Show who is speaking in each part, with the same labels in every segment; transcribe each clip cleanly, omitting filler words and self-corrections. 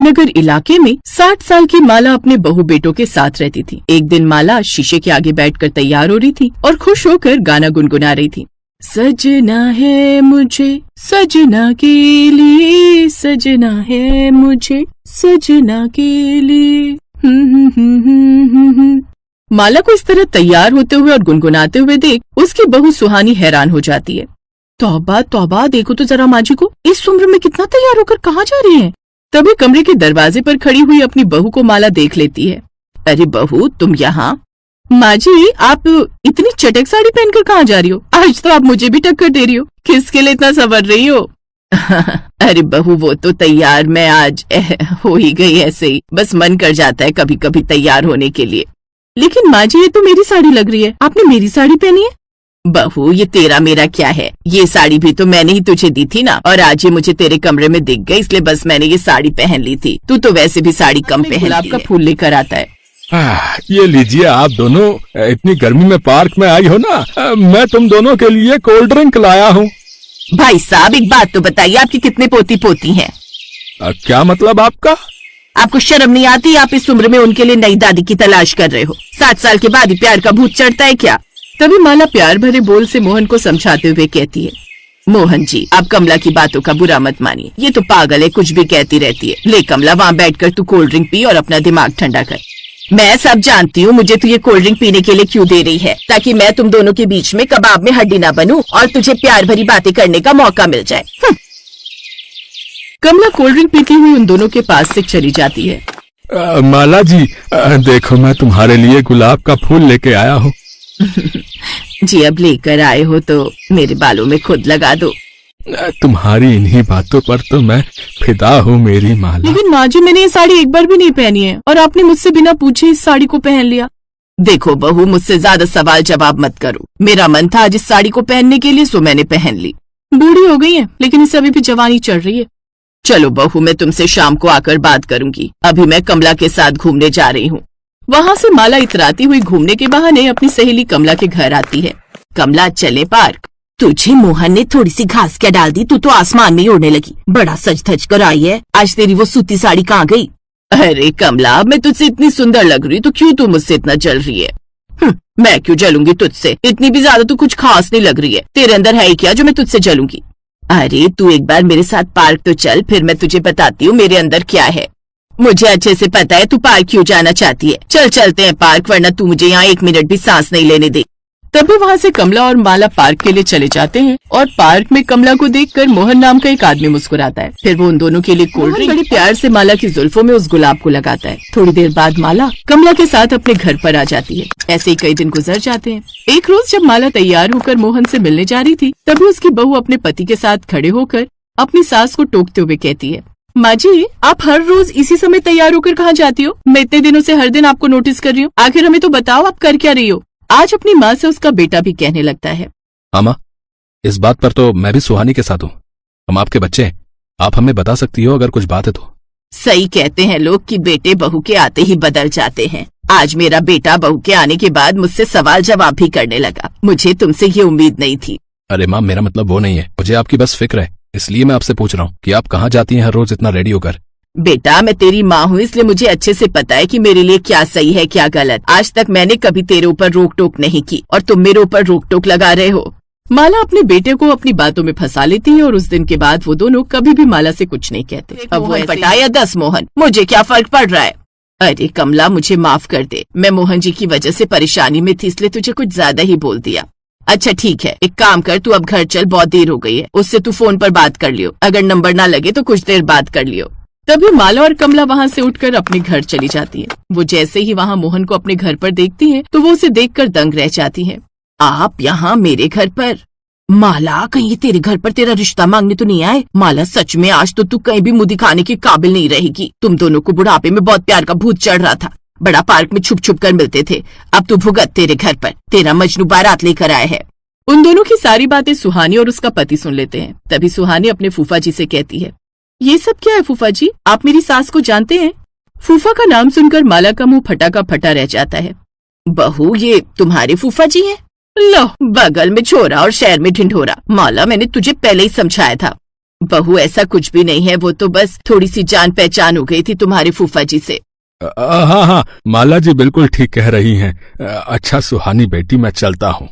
Speaker 1: नगर इलाके में 60 साल की माला अपने बहू बेटों के साथ रहती थी। एक दिन माला शीशे के आगे बैठकर तैयार हो रही थी और खुश होकर गाना गुनगुना रही थी। सजना है मुझे सजना के लिए, सजना है मुझे सजना के लिए। माला को इस तरह तैयार होते हुए और गुनगुनाते हुए देख उसकी बहू सुहानी हैरान हो जाती है। तौबा तौबा, देखो तो जरा माँ जी को, इस उम्र में कितना तैयार होकर कहाँ जा रही हैं? तभी कमरे के दरवाजे पर खड़ी हुई अपनी बहू को माला देख लेती है। अरे बहू, तुम यहाँ? माँ जी, आप इतनी चटक साड़ी पहनकर कहाँ जा रही हो? आज तो आप मुझे भी टक्कर दे रही हो। किसके लिए इतना सवर रही हो? अरे बहू, वो तो तैयार मैं आज हो ही गई ऐसे ही, बस मन कर जाता है कभी कभी तैयार होने के लिए। लेकिन माँ जी, ये तो मेरी साड़ी लग रही है, आपने मेरी साड़ी पहनी है। बहू, ये तेरा मेरा क्या है? ये साड़ी भी तो मैंने ही तुझे दी थी ना, और आज ये मुझे तेरे कमरे में दिख गई, इसलिए बस मैंने ये साड़ी पहन ली थी। तू तो वैसे भी साड़ी कम पहन। गुलाब का फूल लेकर आता है।
Speaker 2: ये लीजिए, आप दोनों इतनी गर्मी में पार्क में आई हो ना, मैं तुम दोनों के लिए कोल्ड ड्रिंक लाया हूँ।
Speaker 1: भाई साहब, एक बात तो बताइए, आपकी कितने पोती पोती हैं?
Speaker 2: क्या मतलब आपका?
Speaker 1: आपको शर्म नहीं आती? आप इस उम्र में उनके लिए नई दादी की तलाश कर रहे हो। 7 साल के बाद ही प्यार का भूत चढ़ता है क्या? तभी माला प्यार भरे बोल से मोहन को समझाते हुए कहती है, मोहन जी, आप कमला की बातों का बुरा मत मानिए, ये तो पागल है, कुछ भी कहती रहती है। ले कमला, वहाँ बैठकर तू कोल्ड ड्रिंक पी और अपना दिमाग ठंडा कर। मैं सब जानती हूँ, मुझे तू ये कोल्ड ड्रिंक पीने के लिए क्यों दे रही है, ताकि मैं तुम दोनों के बीच में कबाब में हड्डी ना बनूं और तुझे प्यार भरी बातें करने का मौका मिल जाए। कमला कोल्ड ड्रिंक पीती हुई उन दोनों के पास से चली जाती है।
Speaker 2: माला जी, देखो मैं तुम्हारे लिए गुलाब का फूल लेके आया हूँ।
Speaker 1: जी, अब लेकर आए हो तो मेरे बालों में खुद लगा दो।
Speaker 2: तुम्हारी इन्हीं बातों पर तो मैं फिदा हूँ मेरी माला।
Speaker 1: लेकिन माँ जी, मैंने ये साड़ी एक बार भी नहीं पहनी है और आपने मुझसे बिना पूछे इस साड़ी को पहन लिया। देखो बहू, मुझसे ज्यादा सवाल जवाब मत करो। मेरा मन था आज इस साड़ी को पहनने के लिए, सो मैंने पहन ली। बूढ़ी हो गई है, लेकिन इसे अभी भी जवानी चढ़ रही है। चलो बहू, मैं तुमसे शाम को आकर बात करूंगी, अभी मैं कमला के साथ घूमने जा रही हूँ। वहाँ से माला इतराती हुई घूमने के बहाने अपनी सहेली कमला के घर आती है। कमला, चले पार्क। तुझे मोहन ने थोड़ी सी घास क्या डाल दी, तू तो आसमान में ही उड़ने लगी। बड़ा सज धज कर आई है, आज तेरी वो सूती साड़ी कहाँ गई? अरे कमला, मैं तुझसे इतनी सुंदर लग रही तो क्यों तू मुझसे इतना जल रही है? मैं क्यों जलूंगी तुझसे? इतनी भी ज्यादा तो कुछ खास नहीं लग रही है। तेरे अंदर है क्या जो मैं तुझसे जलूंगी? अरे तू एक बार मेरे साथ पार्क तो चल, फिर मैं तुझे बताती हूँ मेरे अंदर क्या है। मुझे अच्छे से पता है तू पार्क क्यों जाना चाहती है। चल चलते हैं पार्क, वरना तू मुझे यहाँ 1 मिनट भी सांस नहीं लेने दे। तभी वहाँ से कमला और माला पार्क के लिए चले जाते हैं और पार्क में कमला को देखकर मोहन नाम का एक आदमी मुस्कुराता है। फिर वो उन दोनों के लिए कोल्ड ड्रिंक बड़े प्यार से माला की जुल्फों में उस गुलाब को लगाता है। थोड़ी देर बाद माला कमला के साथ अपने घर पर आ जाती है। ऐसे ही कई दिन गुजर जाते हैं। एक रोज जब माला तैयार होकर मोहन से मिलने जा रही थी, तभी उसकी बहू अपने पति के साथ खड़े होकर अपनी सास को टोकते हुए कहती है, माँ जी, आप हर रोज इसी समय तैयार होकर कहाँ जाती हो? मैं इतने दिनों से हर दिन आपको नोटिस कर रही हूँ। आखिर हमें तो बताओ, आप कर क्या रही हो? आज अपनी माँ से उसका बेटा भी कहने लगता है,
Speaker 2: मामा, इस बात पर तो मैं भी सुहानी के साथ हूँ। हम आपके बच्चे हैं, आप हमें बता सकती हो अगर कुछ बात है तो।
Speaker 1: सही कहते हैं लोग कि बेटे बहू के आते ही बदल जाते हैं। आज मेरा बेटा बहू के आने के बाद मुझसे सवाल जवाब भी करने लगा। मुझे तुमसे ये उम्मीद नहीं थी।
Speaker 2: अरे माँ, मेरा मतलब वो नहीं है, मुझे आपकी बस फिक्र है, इसलिए मैं आपसे पूछ रहा हूँ कि आप कहाँ जाती हैं हर रोज इतना रेडी होकर।
Speaker 1: बेटा, मैं तेरी माँ हूँ, इसलिए मुझे अच्छे से पता है कि मेरे लिए क्या सही है क्या गलत। आज तक मैंने कभी तेरे ऊपर रोक टोक नहीं की और तुम मेरे ऊपर रोक टोक लगा रहे हो। माला अपने बेटे को अपनी बातों में फंसा लेती है और उस दिन के बाद वो दोनों कभी भी माला से कुछ नहीं कहते। अब वो पटा या 10 मोहन, मुझे क्या फर्क पड़ रहा है? अरे कमला, मुझे माफ कर दे, मैं मोहन जी की वजह से परेशानी में थी, इसलिए तुझे कुछ ज्यादा ही बोल दिया। अच्छा ठीक है, एक काम कर, तू अब घर चल, बहुत देर हो गई है। उससे तू फोन पर बात कर लियो, अगर नंबर ना लगे तो कुछ देर बात कर लियो। तभी माला और कमला वहाँ से उठकर अपने घर चली जाती है। वो जैसे ही वहाँ मोहन को अपने घर पर देखती हैं, तो वो उसे देखकर दंग रह जाती है। आप यहाँ मेरे घर पर? माला, कहीं तेरे घर पर तेरा रिश्ता मांगने तो नहीं आए? माला, सच में आज तो तू कहीं भी मुंह दिखाने के काबिल नहीं रहेगी। तुम दोनों को बुढ़ापे में बहुत प्यार का भूत चढ़ रहा था, बड़ा पार्क में छुप छुप कर मिलते थे। अब तू भुगत तेरे घर पर, तेरा मजनू बारात लेकर आया है। उन दोनों की सारी बातें सुहानी और उसका पति सुन लेते हैं। तभी सुहानी अपने फूफा जी से कहती है, ये सब क्या है फूफा जी? आप मेरी सास को जानते हैं? फूफा का नाम सुनकर माला का मुंह फटा का फटा रह जाता है। बहू, ये तुम्हारे फूफा जी हैं? लो, बगल में छोरा और शहर में ढिंढोरा। माला, मैंने तुझे पहले ही समझाया था। बहू ऐसा कुछ भी नहीं है, वो तो बस थोड़ी सी जान पहचान हो गई थी तुम्हारे फूफा जी से।
Speaker 2: हाँ हाँ, माला जी बिल्कुल ठीक कह रही हैं। अच्छा सुहानी बेटी, मैं चलता हूँ।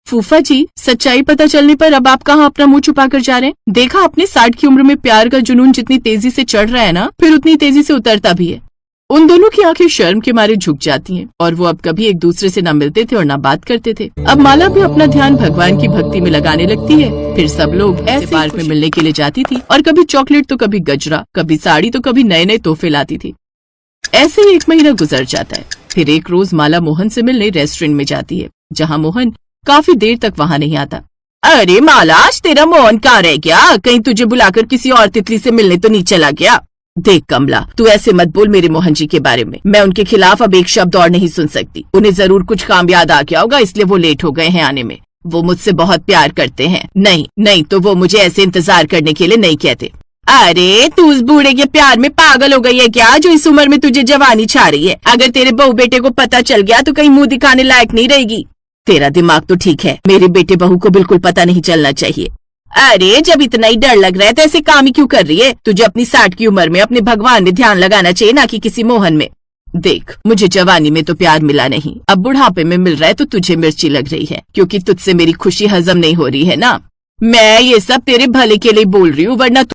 Speaker 1: फूफा जी, सच्चाई पता चलने पर अब आप कहाँ अपना मुंह छुपा कर जा रहे हैं? देखा आपने, 60 की उम्र में प्यार का जुनून जितनी तेजी से चढ़ रहा है ना, फिर उतनी तेजी से उतरता भी है। उन दोनों की आंखें शर्म के मारे झुक जाती हैं और वो अब कभी एक दूसरे से न मिलते थे और न बात करते थे। अब माला भी अपना ध्यान भगवान की भक्ति में लगाने लगती है। फिर सब लोग ऐसे पार्क में मिलने के लिए जाती थी और कभी चॉकलेट तो कभी गजरा, कभी साड़ी तो कभी नए नए तोहफे लाती थी। ऐसे ही 1 महीना गुजर जाता है। फिर एक रोज माला मोहन से मिलने रेस्टोरेंट में जाती है, जहाँ मोहन काफी देर तक वहाँ नहीं आता। अरे माला, आज तेरा मोहन कहाँ रह गया? कहीं तुझे बुलाकर किसी और तितली से मिलने तो नहीं चला गया? देख कमला, तू ऐसे मत बोल मेरे मोहन जी के बारे में। मैं उनके खिलाफ अब एक शब्द और नहीं सुन सकती। उन्हें जरूर कुछ काम याद आ गया होगा, इसलिए वो लेट हो गए हैं आने में। वो मुझसे बहुत प्यार करते हैं। नहीं तो वो मुझे ऐसे इंतजार करने के लिए नहीं कहते। अरे तू उस बूढ़े के प्यार में पागल हो गई है क्या, जो इस उम्र में तुझे जवानी छा रही है? अगर तेरे बहू बेटे को पता चल गया तो कहीं मुंह दिखाने लायक नहीं रहेगी। तेरा दिमाग तो ठीक है, मेरे बेटे बहू को बिल्कुल पता नहीं चलना चाहिए। अरे जब इतना ही डर लग रहा है तो ऐसे काम ही क्यों कर रही है? तुझे अपनी 60 की उम्र में अपने भगवान में ध्यान लगाना चाहिए, ना कि किसी मोहन में। देख, मुझे जवानी में तो प्यार मिला नहीं, अब बुढ़ापे में मिल रहा है तो तुझे मिर्ची लग रही है, क्योंकि तुझसे मेरी खुशी हजम नहीं हो रही है ना। मैं ये सब तेरे भले के लिए बोल रही हूँ, वरना